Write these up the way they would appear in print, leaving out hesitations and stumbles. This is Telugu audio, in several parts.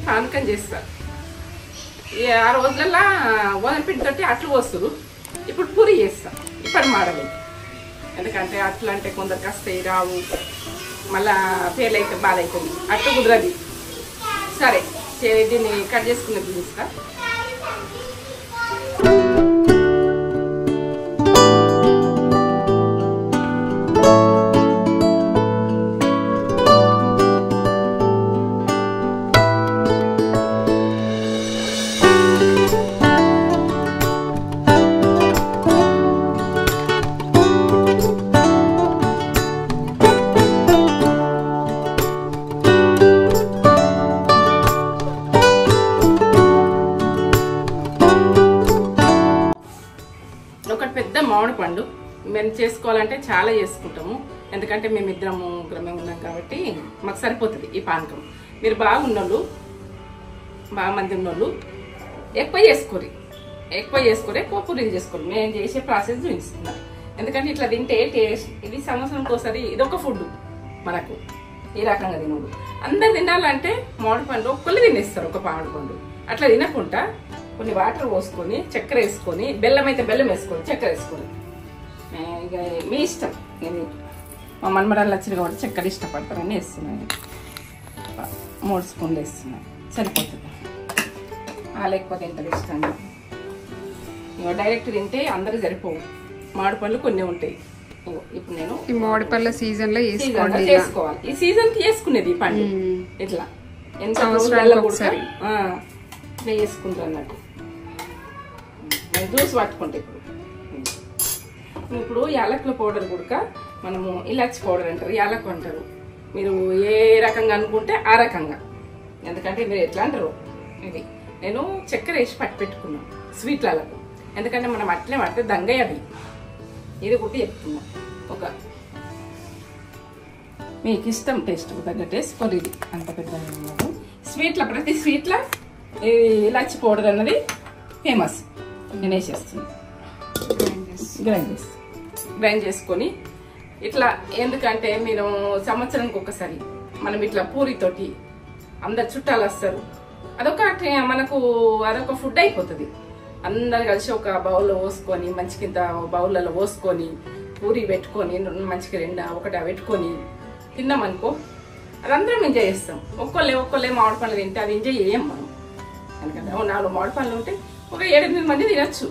పానకం చేస్తారు. ఆ రోజులలో ఓదన పిండితోటి అట్లు పోస్తారు. ఇప్పుడు పూరి చేస్తాం ఇప్పటి మోడల్. ఎందుకంటే అట్లు అంటే కొందరికి వస్తాయి, రావు, మళ్ళా ఫెయిల్ అయితే బాధ అవుతుంది, అట్లు కుదరది. సరే దీన్ని కట్ చేసుకునే చూపిస్తా. ఒకటి పెద్ద మామిడి పండు మేము చేసుకోవాలంటే చాలా చేసుకుంటాము. ఎందుకంటే మేమిద్దరము ముగ్గురమే ఉన్నాం కాబట్టి మాకు సరిపోతుంది ఈ పానకం. మీరు బాగున్నోళ్ళు, బాగా మంది ఉన్నోళ్ళు ఎక్కువ చేసుకోరు, ఎక్కువ పూరీలు చేసుకోరు. మేము చేసే ప్రాసెస్ చూపిస్తున్నాం. ఎందుకంటే ఇట్లా తింటే టేస్ట్, ఇది సంవత్సరంకి ఒకసారి ఇదొక ఫుడ్ మనకు. ఈ రకంగా తినడు. అందరు తినాలంటే మామిడి పండు ఒక్కళ్ళు తినేస్తారు, ఒక మామిడి పండు. అట్లా తినకుండా కొన్ని వాటర్ పోసుకొని, చక్కెర వేసుకొని, బెల్లం అయితే బెల్లం వేసుకొని, చక్కెర వేసుకొని, ఇక మీ ఇష్టం. ఇది మా మన్మరాలు వచ్చిన కాబట్టి చక్కెర ఇష్టపడతారని వేస్తున్నాను. 3 స్పూన్లు వేస్తున్నాను, సరిపోతుంది. లేకపోతే ఎంత ఇష్టంగా ఇక డైరెక్ట్ తింటే అందరికి సరిపోవు. మామిడి పళ్ళు కొన్ని ఉంటాయి. ఇప్పుడు నేను ఈ మామిడి పళ్ళ సీజన్ లో చేసుకోవాలి. ఈ సీజన్ కి వేసుకునేది ఈ పండు ఇట్లా ఎంత ఇట్లా వేసుకుంటారు అన్నట్టు. జ్యూస్ పట్టుకుంటే ఇప్పుడు యాలకుల పౌడర్ కూడా మనము ఇలాచి పౌడర్ అంటారు, యాలకు అంటారు. మీరు ఏ రకంగా అనుకుంటే ఆ రకంగా. ఎందుకంటే మీరు ఎట్లా అంటారు, ఇది నేను చక్కెర వేసి పట్టి పెట్టుకున్నాను స్వీట్లకు. ఎందుకంటే మనం అట్లే పడితే దంగయ్య అది. ఇది కూడా చెప్తున్నాం. ఒక మీకు ఇష్టం టేస్ట్ తగ్గట్టు వేసుకోరు. ఇది అంత పెద్ద స్వీట్ల, ప్రతి స్వీట్ల ఇలాచి పౌడర్ అన్నది ఫేమస్. నేను వేసేస్తున్నాను. గ్రైండ్ చేసుకొని ఇట్లా. ఎందుకంటే మీరు సంవత్సరానికి ఒకసారి మనం ఇట్లా పూరితోటి అందరు చుట్టాలు వస్తారు. అదొక ఫుడ్ అయిపోతుంది. అందరు కలిసి ఒక బౌల్లో పోసుకొని, మంచిగా ఇంత బౌళ్ళలో పోసుకొని పూరి పెట్టుకొని, మంచిగా 2 పెట్టుకొని తిన్నామనుకో, అది అందరం ఎంజాయ్ చేస్తాం. ఒక్కొల్లే మామిడి పండ్లు తింటే అది ఎంజాయ్ చేయం మనం. ఎందుకంటే 4 మామిడి పండ్లు ఉంటే ఒక 7-8 మంది తినచ్చు.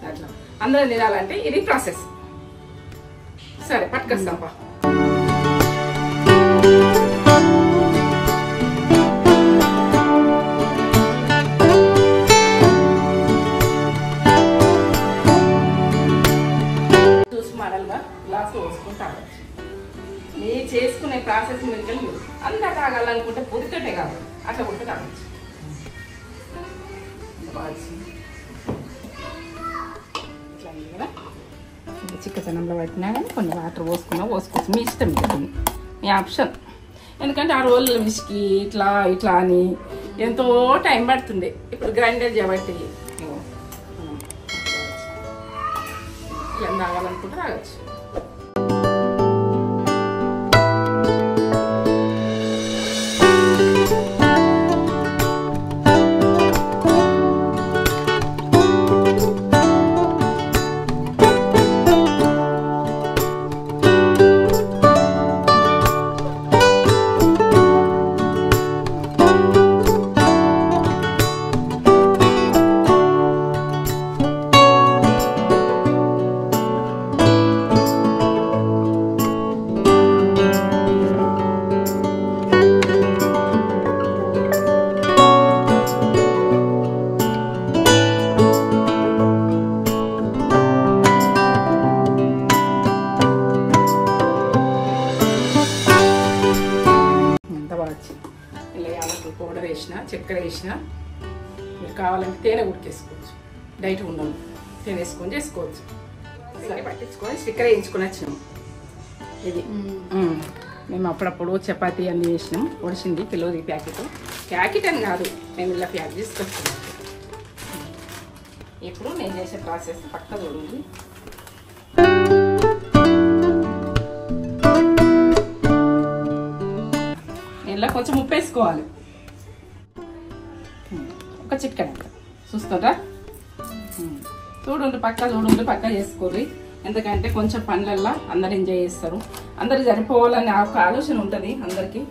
అట్లా అందరం తినాలంటే ఇది ప్రాసెస్. సరే పట్టుకొస్తాంపా. జ్యూస్ మోడల్గా గ్లాస్ పోసుకుని తాగచ్చు. చేసుకునే ప్రాసెస్ మీద అంతా తాగాలనుకుంటే పూరితోటే కాదు, అట్లా ఉంటే తాగచ్చు. ఇట్లా అయింది కదా, చిక్కదనంలో పట్టినా కానీ కొన్ని వాటర్ పోసుకోవచ్చు, మీ ఇష్టం ఇది, మీ ఆప్షన్. ఎందుకంటే ఆ రోజుల విసికి ఇట్లా ఇట్లా అని ఎంతో టైం పడుతుండే, ఇప్పుడు గ్రైండర్ చేయబట్టి ఇట్లా తాగాలనుకుంటే తాగచ్చు. పౌడర్ వేసిన, చక్కెర వేసిన, మీరు కావాలంటే తేనె ఉడికేసుకోవచ్చు, డైట్ ఉండదు, తేనె వేసుకొని చేసుకోవచ్చు. సరే పట్టించుకొని స్టిక్కర్ వేయించుకొని వచ్చినాం. ఇది మేము అప్పుడప్పుడు చపాతీ అన్నీ వేసినాం, ఒడిసింది కిలోది ప్యాకెట్ అని కాదు, మేము ఇలా ప్యాక్ తీసుకొచ్చాం. ఇప్పుడు నేను చేసే ప్రాసెస్ పక్క చూడండి. ఇలా కొంచెం ఉప్పు వేసుకోవాలి, ఒక చిట్కడ చూస్తారా, చూడండి పక్క చేసుకోరు. ఎందుకంటే కొంచెం పనులల్లో అందరు ఎంజాయ్ చేస్తారు, అందరు సరిపోవాలని ఒక ఆలోచన ఉంటుంది అందరికి.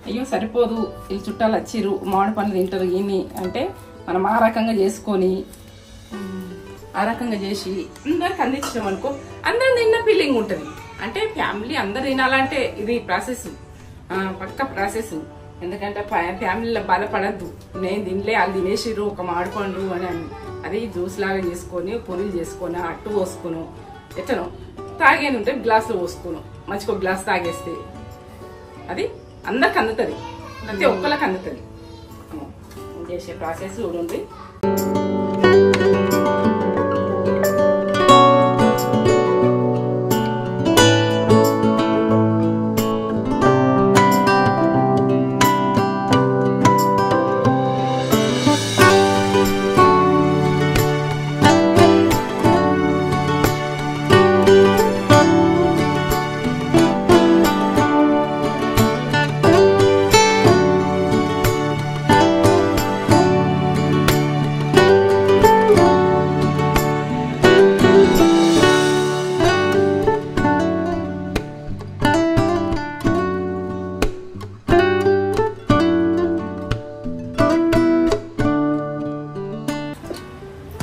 అయ్యో సరిపోదు, వీళ్ళు చుట్టాలు వచ్చిర్రు, మామిడి పండ్లు తింటారు ఏమి అంటే మనం ఆ రకంగా చేసుకొని ఆ రకంగా చేసి అందరికి అందించడం అనుకో, అందరం తిన్న ఫీలింగ్ ఉంటుంది. అంటే ఫ్యామిలీ అందరు తినాలంటే ఇది ప్రాసెస్, పక్క ప్రాసెస్. ఎందుకంటే ఫ్యామిలీలో బాధపడద్దు, నేను తినలే వాళ్ళు తినేసిర్రు ఒక మామిడిపండు అని అది జ్యూస్ లాగా చేసుకొని పొరులు చేసుకొని అట్టు పోసుకును ఎట్లనో తాగేది ఉంటే గ్లాసులో పోసుకును, మంచిగా ఒక గ్లాస్ తాగేస్తే అది అందరికి అందుతుంది, ప్రతి ఒక్కరికి అందుతుంది. చేసే ప్రాసెస్ చూడండి.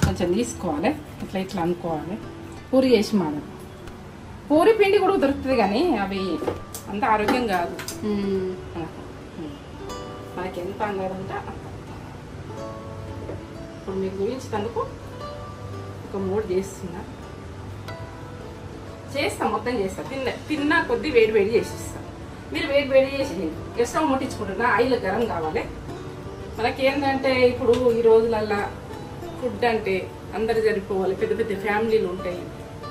కొంచెం తీసుకోవాలి, ఇట్లా అనుకోవాలి. పూరి చేసి మాడం, పూరి పిండి కూడా దొరుకుతుంది కానీ అవి అంత ఆరోగ్యం కాదు మనకి. ఎంత అంగదంట ఇప్పుడు మీకు గురించినందుకు ఒక 3 చేస్తా, మొత్తం చేస్తా. తిన్నా కొద్ది వేడి చేసిస్తా. మీరు వేడి చేసి స్టవ్ ముట్టించుకుంటున్నా, ఆయిల్ గరం కావాలి. మనకేంటంటే ఇప్పుడు ఈ రోజులల్లా ఫుడ్ అంటే అందరు సరిపోవాలి, పెద్ద పెద్ద ఫ్యామిలీలు ఉంటాయి,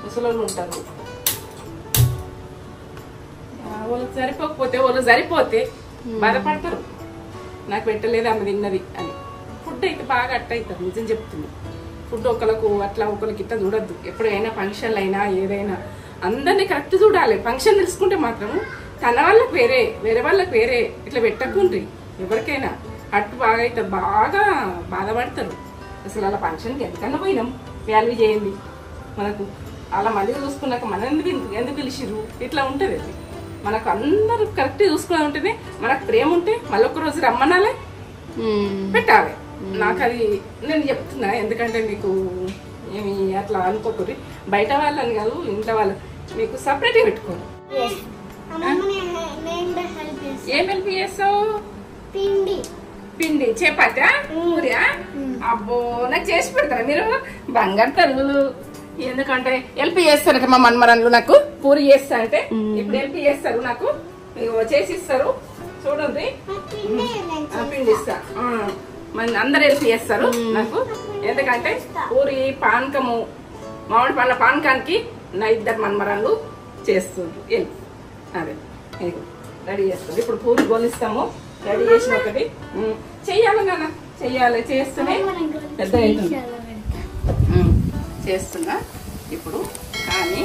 ముసలోళ్ళు ఉంటారు. వాళ్ళకి సరిపోతే బాధపడతారు, నాకు పెట్టలేదు ఆమె తిన్నది అని. ఫుడ్ అయితే బాగా అట్ట అవుతారు, నిజం చెప్తుంది. ఫుడ్ ఒకరికి అట్లా ఒకరికి ఇట్లా చూడద్దు. ఎప్పుడైనా ఫంక్షన్లు అయినా ఏదైనా అందరినీ కరెక్ట్ చూడాలి. ఫంక్షన్ తెలుసుకుంటే మాత్రం తన వాళ్ళకి వేరే వాళ్ళకి వేరే ఇట్లా పెట్టకుండ్రి. ఎవరికైనా అట్టు బాగా అయితే బాగా బాధపడతారు. అసలు అలా ఫంక్షన్కి ఎంతకన్నా పోయినాం, వాల్యూ చేయండి. మనకు అలా మళ్ళీ చూసుకున్నాక మన ఎందుకు పిలిచిరు ఇట్లా ఉంటుంది. అది మనకు అందరూ కరెక్ట్ చూసుకుని ఉంటేనే మనకు ప్రేమ ఉంటే మళ్ళీ ఒక రోజు రమ్మనాలే పెట్టాలి. నాకు అది నేను చెప్తున్నా, ఎందుకంటే మీకు ఏమి అట్లా అనుకోకూరి. బయట వాళ్ళని కాదు, ఇంట్లో వాళ్ళు మీకు సపరేట్గా పెట్టుకోరు. ఏం హెల్ప్ చేస్తావు? పిండి చపాతా పూరియా? అబ్బో నాకు చేసి పెడతారా మీరు? బంగారు తల్లులు. ఎందుకంటే హెల్ప్ చేస్తారు మా మన్మరన్లు, నాకు పూరి చేస్తా అంటే ఇప్పుడు హెల్ప్ చేస్తారు నాకు. చేసి ఇస్తారు చూడండి. పిండి ఇస్తా, అందరు హెల్ప్ చేస్తారు నాకు. ఎందుకంటే పూరి పానకము మామిడి పళ్ళ పానకానికి నా ఇద్దరు మనమరాళ్ళు చేస్తుంది. అదే రెడీ చేస్తుంది. ఇప్పుడు పూరి గోలిస్తాము. రెడీ చేసిన ఒకటి చెయ్యాలి నాన్న, చెయ్యాలి. చేస్తూనే పెద్ద అవుతుంది. చేస్తున్నా ఇప్పుడు. కానీ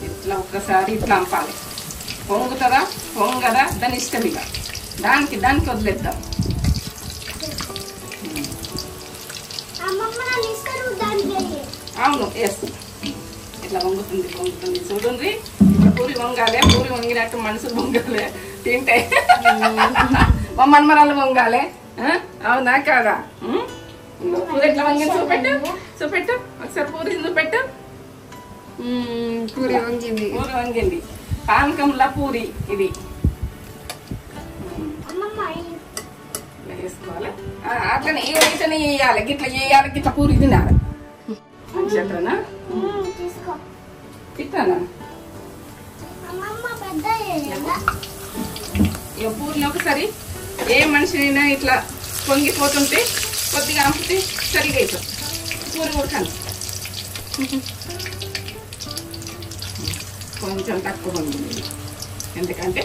ఇట్లా ఒక్కసారి ఇట్లా అంపాలి. పొంగుతుందా పొంగదా దాని ఇష్టం. ఇక దానికి వదిలేద్దాం. అవును వేస్తాం. ఇట్లా వంగుతుంది చూడండి. ఇట్లా పూరి వంగాలి. పూరి వంగినట్టు మనుషులు వంగాలి తింటే. మా మనమరాలు వంగాలి. అవునా కాదా? పూరి ఎట్లా వంగింది చూపెట్టు ఒకసారి. పూరి చూపెట్టు. పూరి వంగింది. పానకంలా పూరి ఇది వేసుకోవాలి. అట్లనే ఇట్లనే వేయాలి. గిట్లా వేయాలి. గిట్లా పూరి తినాలి. చెప్పనా ఇట్లా ఇక పూరిని ఒకసారి ఏ మనిషినైనా ఇట్లా పొంగిపోతుంటే కొద్దిగా అంపితే సరిగా అవుతుంది. పూరి కొడతాను. కొంచెం తక్కువ ఉంది ఎందుకంటే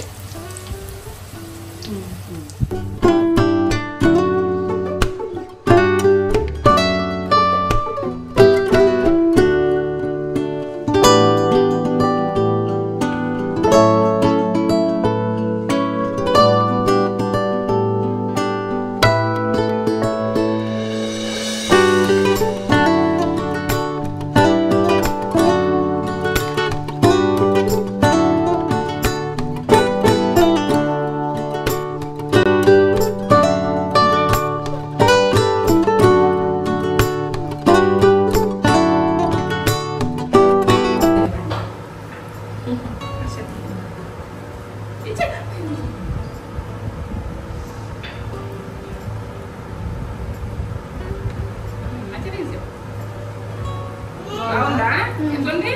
బాగుందా? ఎట్లుంది?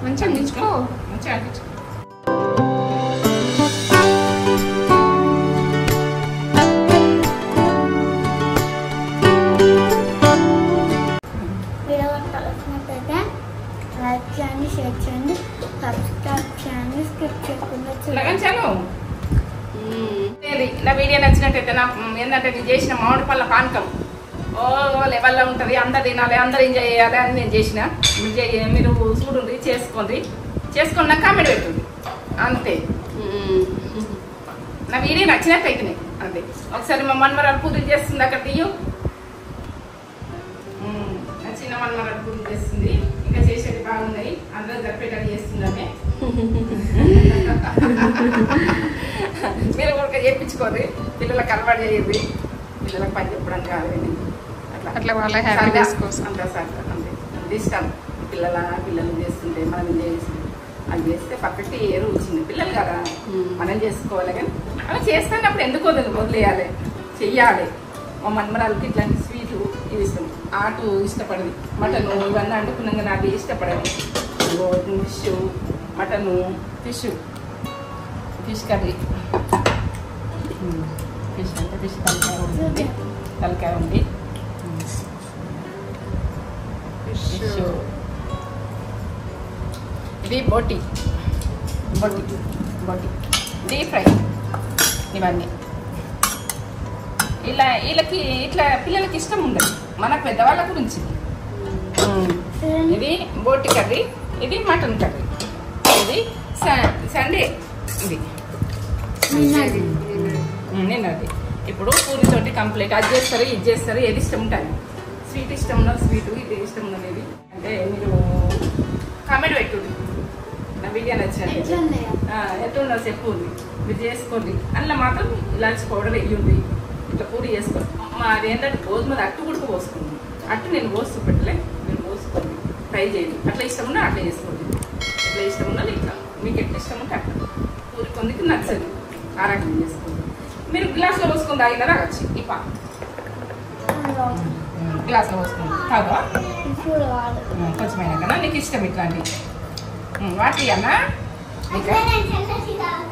మంచిగా అందించుకో. మంచిగా అందించుకో. లైక్ చేయండి, షేర్ చేయండి, సబ్స్క్రైబ్ చేయండి, స్కిప్ చేయకుండా చూడండి. నా వీడియో నచ్చినట్టయితే నా ఏంటంటే నేను చేసిన మామిడి పళ్ళ పానకం లెవెల్లో ఉంటుంది. అందరు తినాలి, అందరు ఎంజాయ్ చేయాలి అని నేను చేసిన. మీరు చూడండి, చేసుకొని నాకు కామెంట్ పెట్టండి. అంతే. నా వీడియో నచ్చినట్టయితేనే అంతే. ఒకసారి మా మనమరాలు పూజలు చేస్తుంది. అక్కడ తీయు. నా చిన్న మనమరాలు పూజలు చేస్తుంది. ఇంకా చేసేది బాగున్నాయి. అందరూ జరిపేటట్టు చేస్తుందనే. మీరు కూడా చేయించుకోండి. పిల్లలకు అలవాటు చేయదు. పిల్లలకు పని చెప్పడం కాదు. అట్లా వాళ్ళ హ్యాపీనెస్ కోసం అంతా సార్ అంతే ఇష్టం. పిల్లలు చేస్తుంటే మనం చేసి అది చేస్తే పక్కకి ఏరు వచ్చింది. పిల్లలు కదా మనం చేసుకోవాలి. కానీ అలా చేస్తున్నప్పుడు ఎందుకు వదిలేయాలి, చెయ్యాలి. మా మనమరాలకి ఇట్లాంటి స్వీటు ఇవి ఇష్టం. ఆటు ఇష్టపడదు. మటను ఇవన్నీ వండుకున్నాం కానీ అది ఇష్టపడదు. Fish, mutton, fish curry. Fish అంటే ఫిష్ తలకాయ ఉంది. ఇది బోటి డీప్ ఫ్రై. ఇవన్నీ వీళ్ళకి ఇట్లా పిల్లలకి ఇష్టం ఉండదు. మన పెద్దవాళ్ళ గురించి. ఇది బోటి కర్రీ, ఇది మటన్ కర్రీ, ఇది సండే, ఇది నిన్నది. ఇప్పుడు పూరితోటి కంప్లీట్ అది చేస్తారు, ఇది చేస్తారు. ఏది ఇష్టం ఉంటుంది. స్వీట్ ఇష్టం ఉన్నది స్వీటు, ఇది ఇష్టం ఉన్నది. అంటే మీరు కామెంట్ పెట్టుకోండి. నా వీడియో నచ్చినట్టు ఎట్లున్నది చెప్పు. మీరు చేసుకోండి. అందులో మాత్రం ఇలాంటి పౌడర్ వేయండి. ఇట్లా పూరి చేసుకోండి. మాది ఏంటంటే గోధుమ అట్టు కూడా పోసుకుంది. అట్టు నేను పోస్తూ పెట్టలే. మీరు పోసుకోండి, ట్రై చేయండి. అట్లా ఇష్టం ఉన్నా అట్లా చేసుకోండి. ఎట్లా ఇష్టం ఉన్నా ఇట్లా మీకు ఎట్లా ఇష్టం ఉంటే అట్లా. పూరి కొందికి నచ్చదు. ఆ రకం చేసుకోండి. మీరు గ్లాస్లో పోసుకొని తాగినా రావచ్చు. ఈ పా గ్లాస్లో పోసుకుంది కాదా? చూడవాలి. కొంచెమైనా కదా నీకు ఇష్టం ఇట్లాంటివి వాటి అన్నా అట్లా నేను చల్లటి తాగుతా.